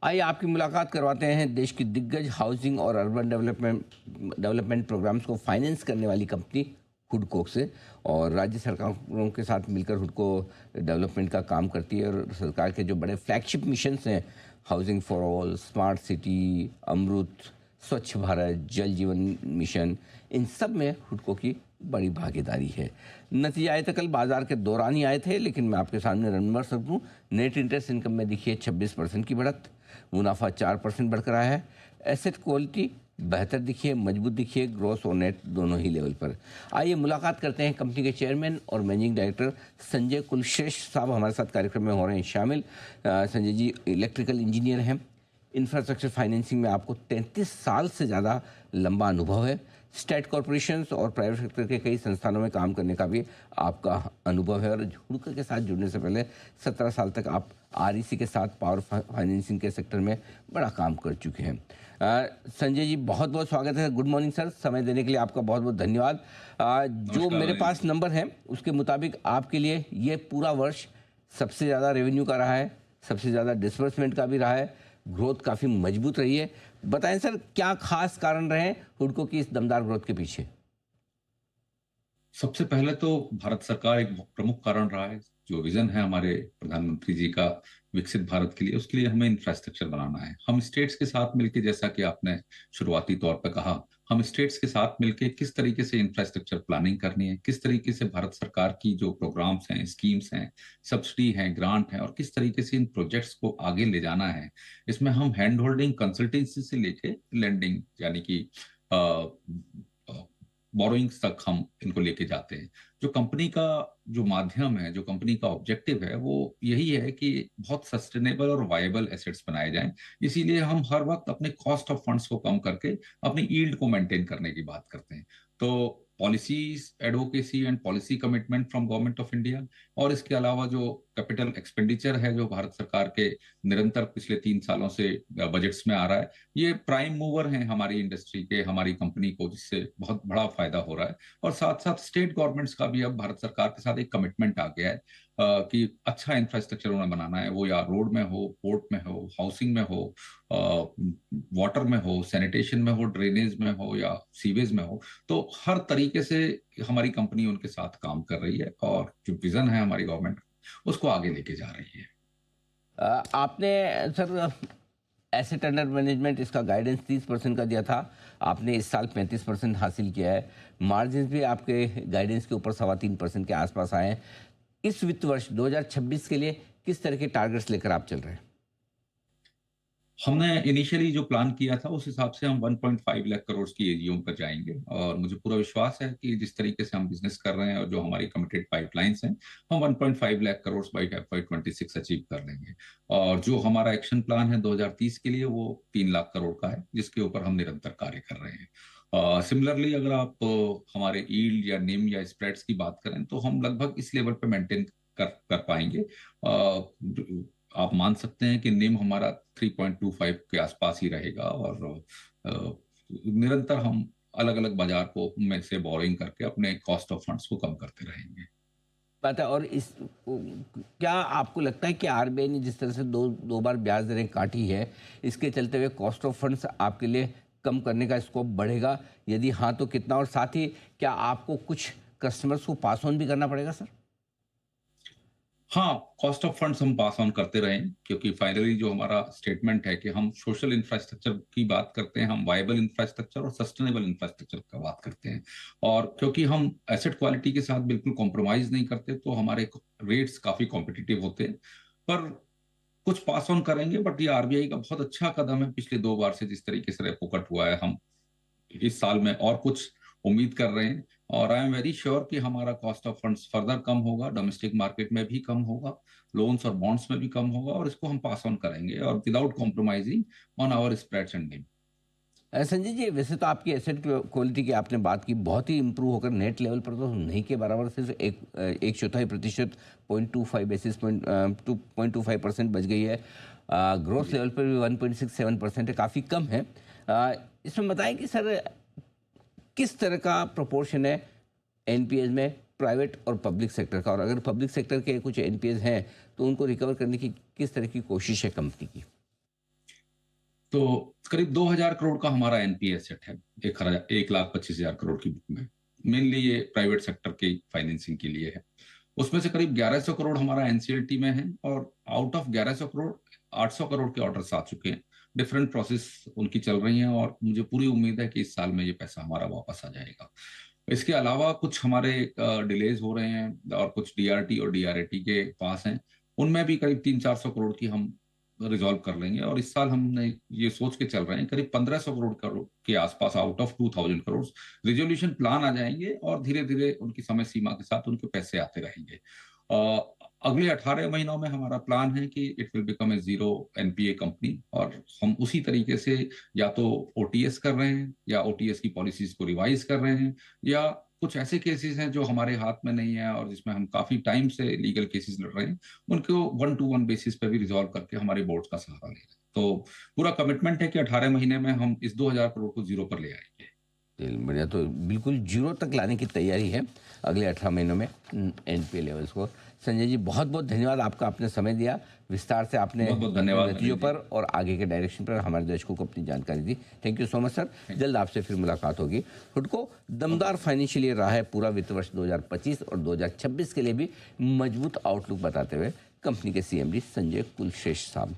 आइए आपकी मुलाकात करवाते हैं देश की दिग्गज हाउसिंग और अर्बन डेवलपमेंट प्रोग्राम्स को फाइनेंस करने वाली कंपनी हुडको से। और राज्य सरकारों के साथ मिलकर हुडको डेवलपमेंट का काम करती है और सरकार के जो बड़े फ्लैगशिप मिशंस हैं, housing for all, smart city, AMRUT, Swachh Bharat, जल जीवन मिशन, इन सब में हुडको की बड़ी भागीदारी है। नतीजा आए थे कल बाजार के दौरान ही आए थे, लेकिन मैं आपके सामने नंबर्स रख दूँ। नेट इंटरेस्ट इनकम में देखिए 26% की बढ़त, मुनाफा 4% बढ़कर आया है। एसेट क्वालिटी बेहतर दिखिए, मजबूत दिखिए, ग्रॉस और नेट दोनों ही लेवल पर। आइए मुलाकात करते हैं कंपनी के चेयरमैन और मैनेजिंग डायरेक्टर संजय कुलश्रेष्ठ साहब हमारे साथ कार्यक्रम में हो रहे हैं शामिल। संजय जी इलेक्ट्रिकल इंजीनियर हैं, इंफ्रास्ट्रक्चर फाइनेंसिंग में आपको 33 साल से ज़्यादा लंबा अनुभव है। स्टेट कॉरपोरेशंस और प्राइवेट सेक्टर के कई संस्थानों में काम करने का भी आपका अनुभव है। और हुडको के साथ जुड़ने से पहले 17 साल तक आप आरईसी के साथ पावर फाइनेंसिंग के सेक्टर में बड़ा काम कर चुके हैं। संजय जी बहुत बहुत स्वागत है। गुड मॉर्निंग सर, समय देने के लिए आपका बहुत बहुत धन्यवाद। जो नमस्कार मेरे अनिल पास जी। नंबर है उसके मुताबिक आपके लिए ये पूरा वर्ष सबसे ज़्यादा रेवेन्यू का रहा है, सबसे ज़्यादा डिसबर्समेंट का भी रहा है, ग्रोथ काफ़ी मजबूत रही है। बताएं सर, क्या खास कारण रहे हुडको की इस दमदार ग्रोथ के पीछे? सबसे पहले तो भारत सरकार एक प्रमुख कारण रहा है। जो विजन है हमारे प्रधानमंत्री जी का विकसित भारत के लिए, उसके लिए हमें इंफ्रास्ट्रक्चर बनाना है। हम स्टेट्स के साथ मिलकर, जैसा कि आपने शुरुआती तौर पर कहा, हम स्टेट्स के साथ मिलकर किस तरीके से इंफ्रास्ट्रक्चर प्लानिंग करनी है, किस तरीके से भारत सरकार की जो प्रोग्राम्स हैं, स्कीम्स हैं, सब्सिडी हैं, ग्रांट हैं, और किस तरीके से इन प्रोजेक्ट्स को आगे ले जाना है। इसमें हम हैंड होल्डिंग कंसल्टेंसी से लेके लेंडिंग, यानी कि बोरोइंग्स तक हम इनको लेके जाते हैं। जो कंपनी का जो माध्यम है, जो कंपनी का ऑब्जेक्टिव है, वो यही है कि बहुत सस्टेनेबल और वायबल एसेट्स बनाए जाएं। इसीलिए हम हर वक्त अपने कॉस्ट ऑफ फंड्स को कम करके अपनी यील्ड को मेंटेन करने की बात करते हैं। तो policies advocacy and policy commitment from government of India, और इसके अलावा जो कैपिटल एक्सपेंडिचर है जो भारत सरकार के निरंतर पिछले 3 सालों से बजट्स में आ रहा है, ये प्राइम मूवर हैं हमारी इंडस्ट्री के, हमारी कंपनी को, जिससे बहुत बड़ा फायदा हो रहा है। और साथ साथ स्टेट गवर्नमेंट्स का भी अब भारत सरकार के साथ एक कमिटमेंट आ गया है कि अच्छा इंफ्रास्ट्रक्चर उन्हें बनाना है, वो या रोड में हो, पोर्ट में हो, हाउसिंग में हो, वाटर में हो, सैनिटेशन में हो, ड्रेनेज में हो, या सीवेज में हो। तो हर तरीके से हमारी कंपनी उनके साथ काम कर रही है, और जो विजन है हमारी गवर्नमेंट उसको आगे लेके जा रही है। आपने सर एसेट अंडर मैनेजमेंट इसका गाइडेंस 30% का दिया था, आपने इस साल 35% हासिल किया है। मार्जिन भी आपके गाइडेंस के ऊपर 3.25% के आसपास आए हैं। इस वित्त वर्ष 2026 के लिए किस तरह के टारगेट्स लेकर आप चल रहे हैं? हमने इनिशियली जो प्लान किया था उस हिसाब से हम 1.5 लाख करोड़ की एजीएम पर जाएंगे, और मुझे पूरा विश्वास है कि जिस तरीके से हम बिजनेस कर रहे हैं और जो हमारी कमिटेड पाइपलाइंस हैं, हम 1.5 lakh crore by FY26 achieve कर लेंगे। और जो हमारा एक्शन प्लान है 2030 के लिए, वो 3 लाख करोड़ का है, जिसके ऊपर हम निरंतर कार्य कर रहे हैं। सिमिलरली अगर आप हमारे ईल्ड या निम या स्प्रेड्स की बात करें, तो हम लगभग इस लेवल पे मेंटेन कर पाएंगे। आप मान सकते हैं कि निम हमारा 3.25 के आसपास ही रहेगा, और अ, निरंतर हम अलग अलग बाजार को में से बोरिंग करके अपने कॉस्ट ऑफ फंड्स को कम करते रहेंगे। बात है। और इस क्या आपको लगता है कि आरबीआई ने जिस तरह से दो दो बार ब्याज दरें काटी है, इसके चलते हुए कॉस्ट ऑफ फंड्स आपके लिए कम करने का स्कोप बढ़ेगा? यदि हाँ तो कितना? और साथ ही क्या आपको कुछ कस्टमर्स को पास ऑन भी करना पड़ेगा सर? हाँ, कॉस्ट ऑफ फंड्स हम पास ऑन करते रहें, क्योंकि फाइनली जो हमारा स्टेटमेंट है कि हम सोशल इंफ्रास्ट्रक्चर की बात करते हैं, हम वायबल इंफ्रास्ट्रक्चर और सस्टेनेबल इंफ्रास्ट्रक्चर का बात करते हैं। और क्योंकि हम एसेट क्वालिटी के साथ बिल्कुल कॉम्प्रोमाइज नहीं करते, तो हमारे रेट्स काफी कॉम्पिटिटिव होते हैं। पर कुछ पास ऑन करेंगे, बट ये आरबीआई का बहुत अच्छा कदम है। पिछले 2 बार से जिस तरीके से रेपो कट हुआ है, हम इस साल में और कुछ उम्मीद कर रहे हैं। और आई एम वेरी श्योर कि हमारा कॉस्ट ऑफ फंड्स फर्दर कम होगा, डोमेस्टिक मार्केट में भी कम होगा, लोन्स और बॉन्ड्स में भी कम होगा, और इसको हम पास ऑन करेंगे, और without compromising on our spreads and NIM. Sanjay जी वैसे तो आपकी एसेट क्वालिटी की आपने बात की, बहुत ही इंप्रूव होकर नेट लेवल पर तो नहीं के बराबर, सिर्फ एक चौथाई प्रतिशत, 2.25% बच गई है। ग्रोथ जी। लेवल पर भी 1.67% है, काफ़ी कम है। इसमें बताएं कि सर किस तरह का प्रोपोर्शन है एनपीएस में प्राइवेट और पब्लिक सेक्टर का, और अगर पब्लिक सेक्टर के कुछ एनपीएस हैं तो उनको रिकवर करने की किस तरह की कोशिश है कंपनी की? तो करीब 2000 करोड़ का हमारा एनपीए एसेट है 1,25,000 करोड़ की बुक में। मेनली ये प्राइवेट सेक्टर की फाइनेंसिंग के लिए है। उसमें से करीब 1100 करोड़ हमारा एनसीएलटी में है, और आउट ऑफ 1100 करोड़ 800 करोड़ के ऑर्डर्स आ चुके हैं। डिफरेंट प्रोसेस उनकी चल रही हैं, और मुझे पूरी उम्मीद है कि इस साल में ये पैसा हमारा वापस आ जाएगा। इसके अलावा कुछ हमारे डिलेज हो रहे हैं, और कुछ डीआरटी और डीआरएटी के पास हैं। उनमें भी करीब 300-400 करोड़ की हम रिजॉल्व कर लेंगे, और इस साल हमने ये सोच के चल रहे हैं करीब 1500 करोड़ के आसपास out of 2000 crore resolution plan आ जाएंगे, और धीरे धीरे उनकी समय सीमा के साथ उनके पैसे आते रहेंगे। अगले 18 महीनों में हमारा प्लान है कि it will become a zero NPA company, और हम उसी तरीके से या तो ओटीएस कर रहे हैं, या ओटीएस की पॉलिसीज को रिवाइज कर रहे हैं, या कुछ ऐसे केसेस हैं जो हमारे हाथ में नहीं है और जिसमें हम काफी टाइम से लीगल केसेस लड़ रहे हैं, उनको 1-to-1 बेसिस पे भी रिजॉल्व करके हमारे बोर्ड का सहारा ले रहे हैं। तो पूरा कमिटमेंट है कि 18 महीने में हम इस 2000 करोड़ को जीरो पर ले आएंगे। चलिए, बढ़िया। तो बिल्कुल जीरो तक लाने की तैयारी है अगले 18 महीनों में एनपीए लेवल्स को। संजय जी, बहुत बहुत धन्यवाद आपका, आपने समय दिया, विस्तार से आपने बहुत बहुत धन्यवाद नतीजों नरेंद्र पर और आगे के डायरेक्शन पर हमारे दर्शकों को अपनी जानकारी दी। Thank you so much sir. जल्द आपसे फिर मुलाकात होगी। हुडको दमदार फाइनेंशियल ईयर रहा है पूरा वित्त वर्ष 2025 और 2026 के लिए भी मजबूत आउटलुक बताते हुए कंपनी के सीएमडी संजय कुलश्रेष्ठ साहब।